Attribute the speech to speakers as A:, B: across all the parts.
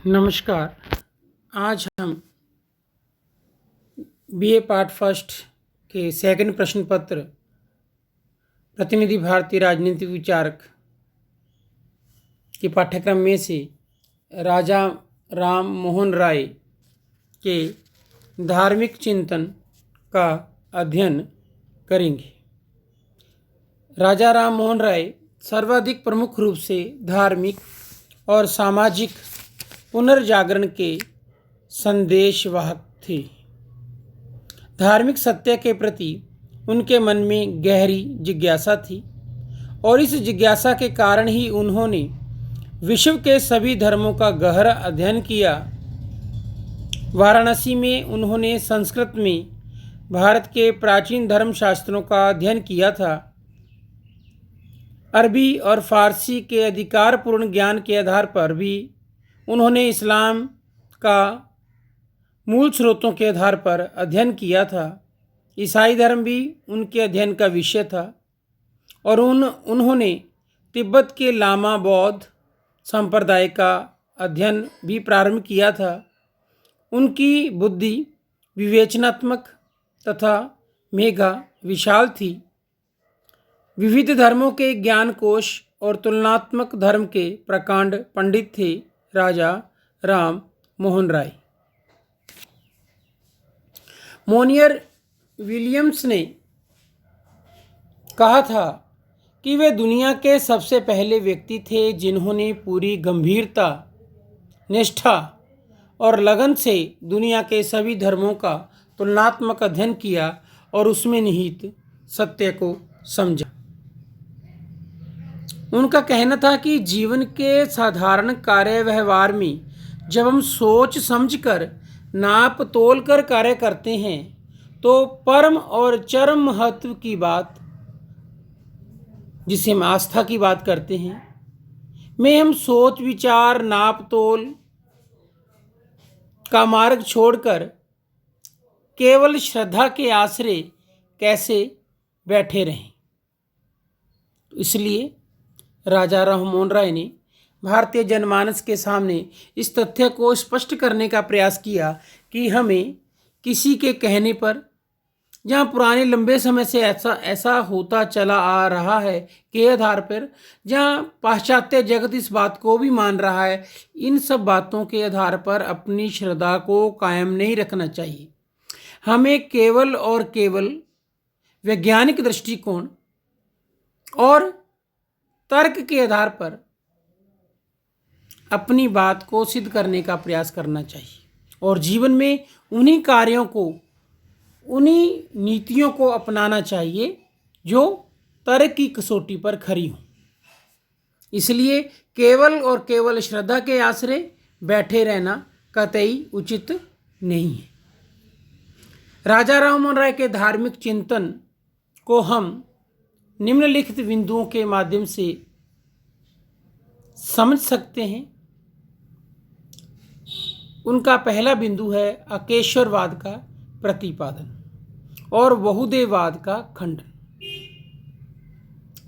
A: नमस्कार। आज हम बीए पार्ट फर्स्ट के सेकंड प्रश्न पत्र प्रतिनिधि भारतीय राजनीतिक विचारक के पाठ्यक्रम में से राजा राम मोहन राय के धार्मिक चिंतन का अध्ययन करेंगे। राजा राम मोहन राय सर्वाधिक प्रमुख रूप से धार्मिक और सामाजिक पुनर्जागरण के संदेशवाहक थे। धार्मिक सत्य के प्रति उनके मन में गहरी जिज्ञासा थी और इस जिज्ञासा के कारण ही उन्होंने विश्व के सभी धर्मों का गहरा अध्ययन किया। वाराणसी में उन्होंने संस्कृत में भारत के प्राचीन धर्मशास्त्रों का अध्ययन किया था। अरबी और फारसी के अधिकारपूर्ण ज्ञान के आधार पर भी उन्होंने इस्लाम का मूल स्रोतों के आधार पर अध्ययन किया था। ईसाई धर्म भी उनके अध्ययन का विषय था और उन्होंने तिब्बत के लामा बौद्ध संप्रदाय का अध्ययन भी प्रारंभ किया था। उनकी बुद्धि विवेचनात्मक तथा मेघा विशाल थी। विविध धर्मों के ज्ञानकोश और तुलनात्मक धर्म के प्रकांड पंडित थे राजा राम मोहन राय। मोनियर विलियम्स ने कहा था कि वे दुनिया के सबसे पहले व्यक्ति थे जिन्होंने पूरी गंभीरता, निष्ठा और लगन से दुनिया के सभी धर्मों का तुलनात्मक अध्ययन किया और उसमें निहित सत्य को समझा। उनका कहना था कि जीवन के साधारण कार्य व्यवहार में जब हम सोच समझकर नाप तोल कर कार्य करते हैं तो परम और चरम महत्व की बात, जिसे हम आस्था की बात करते हैं, में हम सोच विचार नाप तोल का मार्ग छोड़कर केवल श्रद्धा के आश्रय कैसे बैठे रहें। इसलिए राजा राम मोहन राय ने भारतीय जनमानस के सामने इस तथ्य को स्पष्ट करने का प्रयास किया कि हमें किसी के कहने पर, जहाँ पुराने लंबे समय से ऐसा होता चला आ रहा है के आधार पर, जहाँ पाश्चात्य जगत इस बात को भी मान रहा है, इन सब बातों के आधार पर अपनी श्रद्धा को कायम नहीं रखना चाहिए। हमें केवल और केवल वैज्ञानिक दृष्टिकोण और तर्क के आधार पर अपनी बात को सिद्ध करने का प्रयास करना चाहिए और जीवन में उन्हीं कार्यों को, उन्हीं नीतियों को अपनाना चाहिए जो तर्क की कसौटी पर खरी हों। इसलिए केवल और केवल श्रद्धा के आश्रय बैठे रहना कतई उचित नहीं है। राजा राम मोहन राय के धार्मिक चिंतन को हम निम्नलिखित बिंदुओं के माध्यम से समझ सकते हैं। उनका पहला बिंदु है अकेश्वरवाद का प्रतिपादन और बहुदेववाद का खंडन।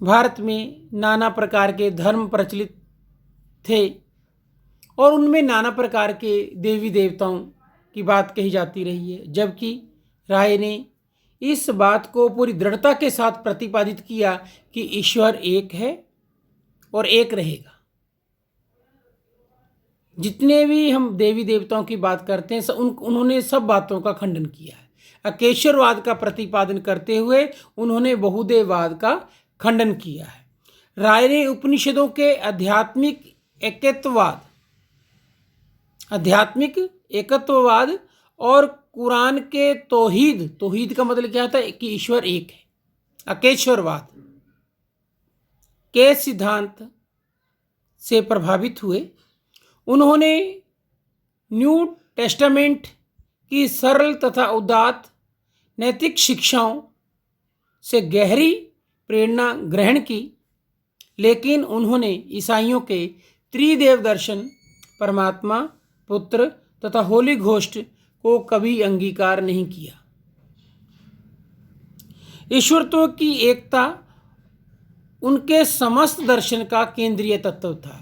A: भारत में नाना प्रकार के धर्म प्रचलित थे और उनमें नाना प्रकार के देवी देवताओं की बात कही जाती रही है, जबकि राय ने इस बात को पूरी दृढ़ता के साथ प्रतिपादित किया कि ईश्वर एक है और एक रहेगा। जितने भी हम देवी देवताओं की बात करते हैं उन्होंने सब बातों का खंडन किया है। अकेश्वरवाद का प्रतिपादन करते हुए उन्होंने बहुदेववाद का खंडन किया है। राय ने उपनिषदों के आध्यात्मिक एकत्ववाद और कुरान के तौहीद का मतलब क्या होता है कि ईश्वर एक है, अकेश्वरवाद के सिद्धांत से प्रभावित हुए। उन्होंने न्यू टेस्टामेंट की सरल तथा उदात्त नैतिक शिक्षाओं से गहरी प्रेरणा ग्रहण की, लेकिन उन्होंने ईसाइयों के त्रिदेव दर्शन, परमात्मा, पुत्र तथा होली घोस्ट को कभी अंगीकार नहीं किया। ईश्वरत्व की एकता उनके समस्त दर्शन का केंद्रीय तत्व था।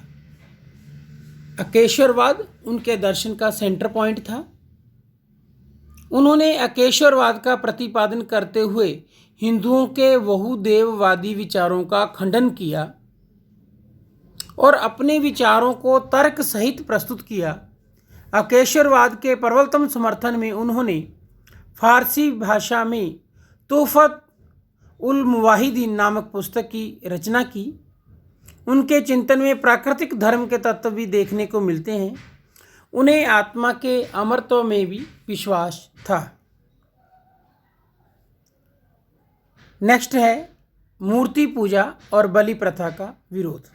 A: अकेश्वरवाद उनके दर्शन का सेंटर पॉइंट था। उन्होंने अकेश्वरवाद का प्रतिपादन करते हुए हिंदुओं के बहुदेववादी विचारों का खंडन किया और अपने विचारों को तर्क सहित प्रस्तुत किया। अकेश्वरवाद के प्रबलतम समर्थन में उन्होंने फारसी भाषा में तोहफत उल मुवाहिदीन नामक पुस्तक की रचना की। उनके चिंतन में प्राकृतिक धर्म के तत्व भी देखने को मिलते हैं। उन्हें आत्मा के अमरत्व में भी विश्वास था। नेक्स्ट है मूर्ति पूजा और बलि प्रथा का विरोध।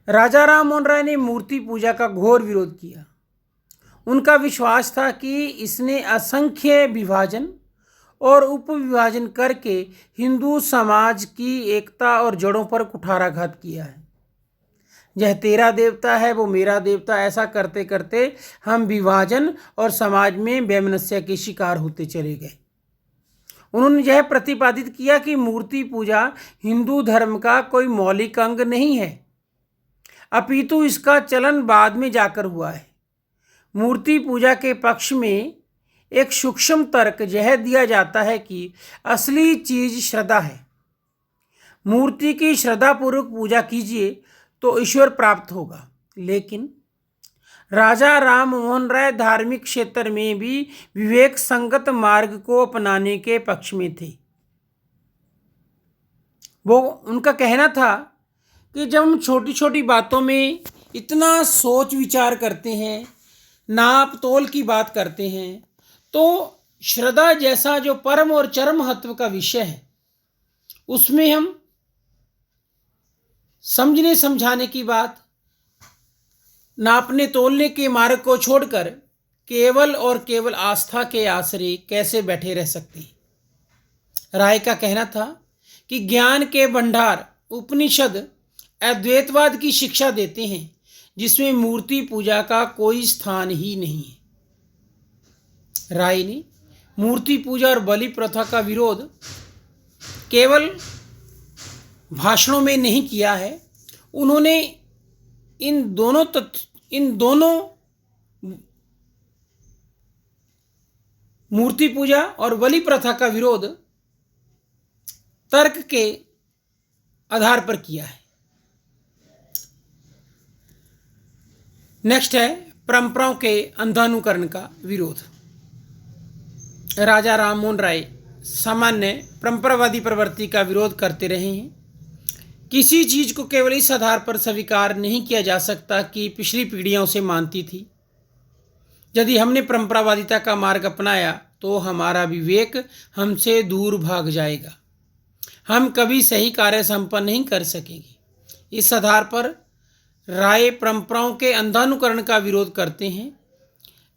A: राजा राम मोहन राय ने मूर्ति पूजा का घोर विरोध किया। उनका विश्वास था कि इसने असंख्य विभाजन और उपविभाजन करके हिंदू समाज की एकता और जड़ों पर कुठाराघात किया है। यह तेरा देवता है, वो मेरा देवता, ऐसा करते करते हम विभाजन और समाज में वैमनस्य के शिकार होते चले गए। उन्होंने यह प्रतिपादित किया कि मूर्ति पूजा हिंदू धर्म का कोई मौलिक अंग नहीं है, अपितु इसका चलन बाद में जाकर हुआ है। मूर्ति पूजा के पक्ष में एक सूक्ष्म तर्क यह दिया जाता है कि असली चीज श्रद्धा है। मूर्ति की श्रद्धापूर्वक पूजा कीजिए तो ईश्वर प्राप्त होगा। लेकिन राजा राम मोहन राय धार्मिक क्षेत्र में भी विवेक संगत मार्ग को अपनाने के पक्ष में थे। वो उनका कहना था कि जब हम छोटी छोटी बातों में इतना सोच विचार करते हैं, नाप तोल की बात करते हैं, तो श्रद्धा जैसा जो परम और चरम महत्व का विषय है, उसमें हम समझने समझाने की बात, नापने तोलने के मार्ग को छोड़कर केवल और केवल आस्था के आश्रय कैसे बैठे रह सकते हैं। राय का कहना था कि ज्ञान के भंडार उपनिषद अद्वैतवाद की शिक्षा देते हैं, जिसमें मूर्ति पूजा का कोई स्थान ही नहीं है। राय ने मूर्ति पूजा और बलि प्रथा का विरोध केवल भाषणों में नहीं किया है। उन्होंने इन दोनों मूर्ति पूजा और बलि प्रथा का विरोध तर्क के आधार पर किया है। नेक्स्ट है परंपराओं के अंधानुकरण का विरोध। राजा राम मोहन राय सामान्य परंपरावादी प्रवृत्ति का विरोध करते रहे हैं। किसी चीज को केवल इस आधार पर स्वीकार नहीं किया जा सकता कि पिछली पीढ़ियां उसे मानती थी। यदि हमने परंपरावादिता का मार्ग अपनाया तो हमारा विवेक हमसे दूर भाग जाएगा, हम कभी सही कार्य संपन्न नहीं कर सकेंगे। इस आधार पर राय परंपराओं के अंधानुकरण का विरोध करते हैं।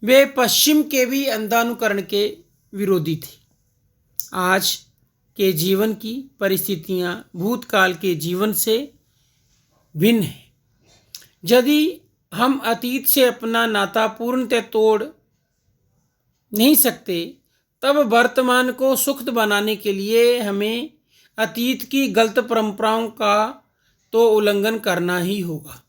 A: वे पश्चिम के भी अंधानुकरण के विरोधी थे। आज के जीवन की परिस्थितियां भूतकाल के जीवन से भिन्न हैं। यदि हम अतीत से अपना नाता पूर्णतः तोड़ नहीं सकते, तब वर्तमान को सुखद बनाने के लिए हमें अतीत की गलत परंपराओं का तो उल्लंघन करना ही होगा।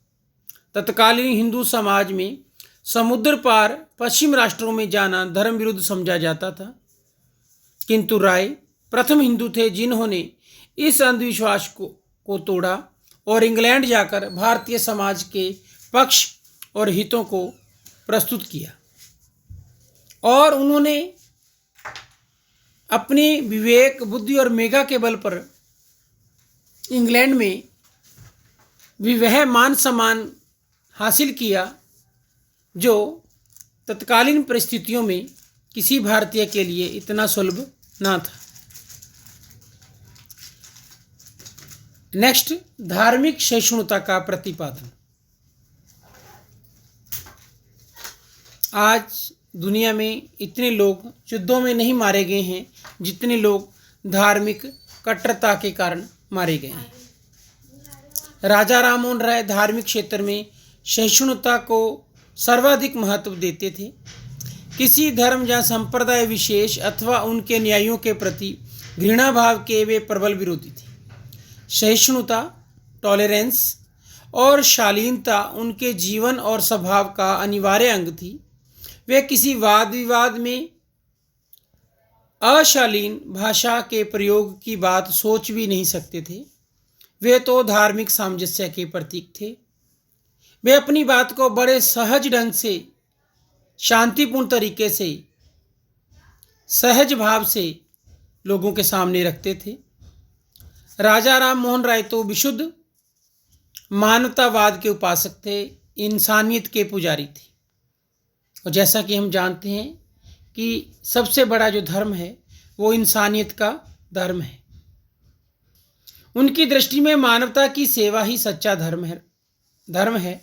A: तत्कालीन हिंदू समाज में समुद्र पार पश्चिम राष्ट्रों में जाना धर्म विरुद्ध समझा जाता था, किंतु राय प्रथम हिंदू थे जिन्होंने इस अंधविश्वास को तोड़ा और इंग्लैंड जाकर भारतीय समाज के पक्ष और हितों को प्रस्तुत किया। और उन्होंने अपने विवेक, बुद्धि और मेधा के बल पर इंग्लैंड में भी वह मान सम्मान हासिल किया जो तत्कालीन परिस्थितियों में किसी भारतीय के लिए इतना सुलभ ना था। नेक्स्ट, धार्मिक सहिष्णुता का प्रतिपादन। आज दुनिया में इतने लोग युद्धों में नहीं मारे गए हैं जितने लोग धार्मिक कट्टरता के कारण मारे गए हैं। राजा राम मोहन राय धार्मिक क्षेत्र में सहिष्णुता को सर्वाधिक महत्व देते थे। किसी धर्म या संप्रदाय विशेष अथवा उनके अनुयायियों के प्रति घृणा भाव के वे प्रबल विरोधी थे। सहिष्णुता, टॉलरेंस और शालीनता उनके जीवन और स्वभाव का अनिवार्य अंग थी। वे किसी वाद विवाद में अशालीन भाषा के प्रयोग की बात सोच भी नहीं सकते थे। वे तो धार्मिक सामंजस्य के प्रतीक थे। वे अपनी बात को बड़े सहज ढंग से, शांतिपूर्ण तरीके से, सहज भाव से लोगों के सामने रखते थे। राजा राम मोहन राय तो विशुद्ध मानवतावाद के उपासक थे, इंसानियत के पुजारी थे। और जैसा कि हम जानते हैं कि सबसे बड़ा जो धर्म है वो इंसानियत का धर्म है। उनकी दृष्टि में मानवता की सेवा ही सच्चा धर्म है।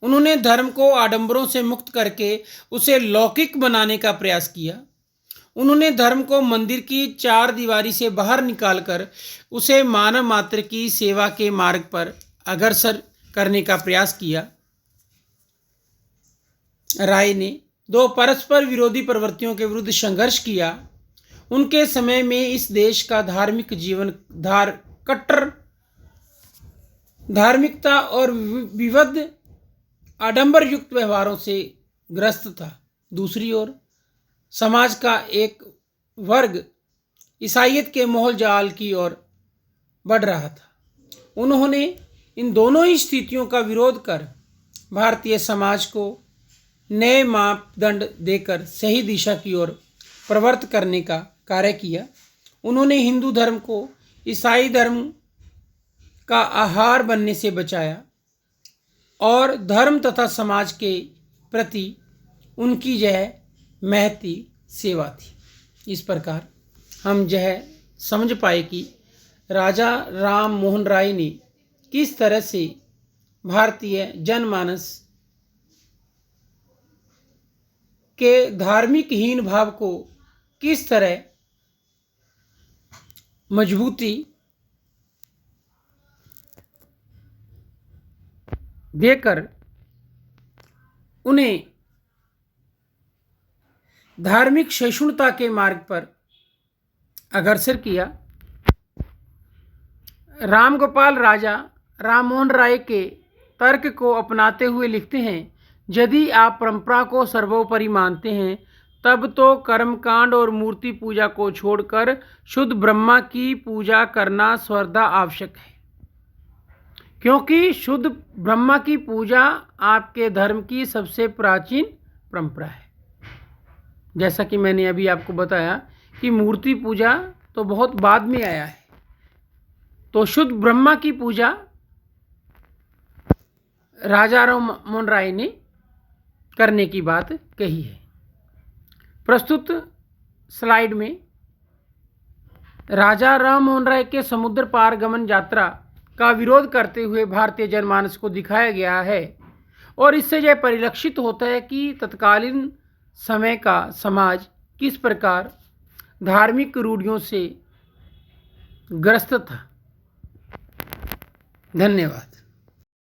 A: उन्होंने धर्म को आडंबरों से मुक्त करके उसे लौकिक बनाने का प्रयास किया। उन्होंने धर्म को मंदिर की चार दीवारी से बाहर निकालकर उसे मानव मात्र की सेवा के मार्ग पर अग्रसर करने का प्रयास किया। राय ने दो परस्पर विरोधी प्रवृत्तियों के विरुद्ध संघर्ष किया। उनके समय में इस देश का धार्मिक जीवन कट्टर धार्मिकता और विविध आडंबर युक्त व्यवहारों से ग्रस्त था। दूसरी ओर समाज का एक वर्ग ईसाईयत के मोहल जाल की ओर बढ़ रहा था। उन्होंने इन दोनों ही स्थितियों का विरोध कर भारतीय समाज को नए मापदंड देकर सही दिशा की ओर प्रवृत्त करने का कार्य किया। उन्होंने हिंदू धर्म को ईसाई धर्म का आहार बनने से बचाया और धर्म तथा समाज के प्रति उनकी यह महती सेवा थी। इस प्रकार हम यह समझ पाए कि राजा राम मोहन राय ने किस तरह से भारतीय जनमानस के धार्मिक हीन भाव को किस तरह मजबूती देकर उन्हें धार्मिक सहिष्णुता के मार्ग पर अग्रसर किया। रामगोपाल राजा राम मोहन राय के तर्क को अपनाते हुए लिखते हैं, यदि आप परंपरा को सर्वोपरि मानते हैं तब तो कर्मकांड और मूर्ति पूजा को छोड़कर शुद्ध ब्रह्मा की पूजा करना सर्वदा आवश्यक है, क्योंकि शुद्ध ब्रह्मा की पूजा आपके धर्म की सबसे प्राचीन परंपरा है। जैसा कि मैंने अभी आपको बताया कि मूर्ति पूजा तो बहुत बाद में आया है, तो शुद्ध ब्रह्मा की पूजा राजा राम मोहन राय ने करने की बात कही है। प्रस्तुत स्लाइड में राजा राम मोहन राय के समुद्र पार गमन यात्रा का विरोध करते हुए भारतीय जनमानस को दिखाया गया है और इससे यह परिलक्षित होता है कि तत्कालीन समय का समाज किस प्रकार धार्मिक रूढ़ियों से ग्रस्त था। धन्यवाद।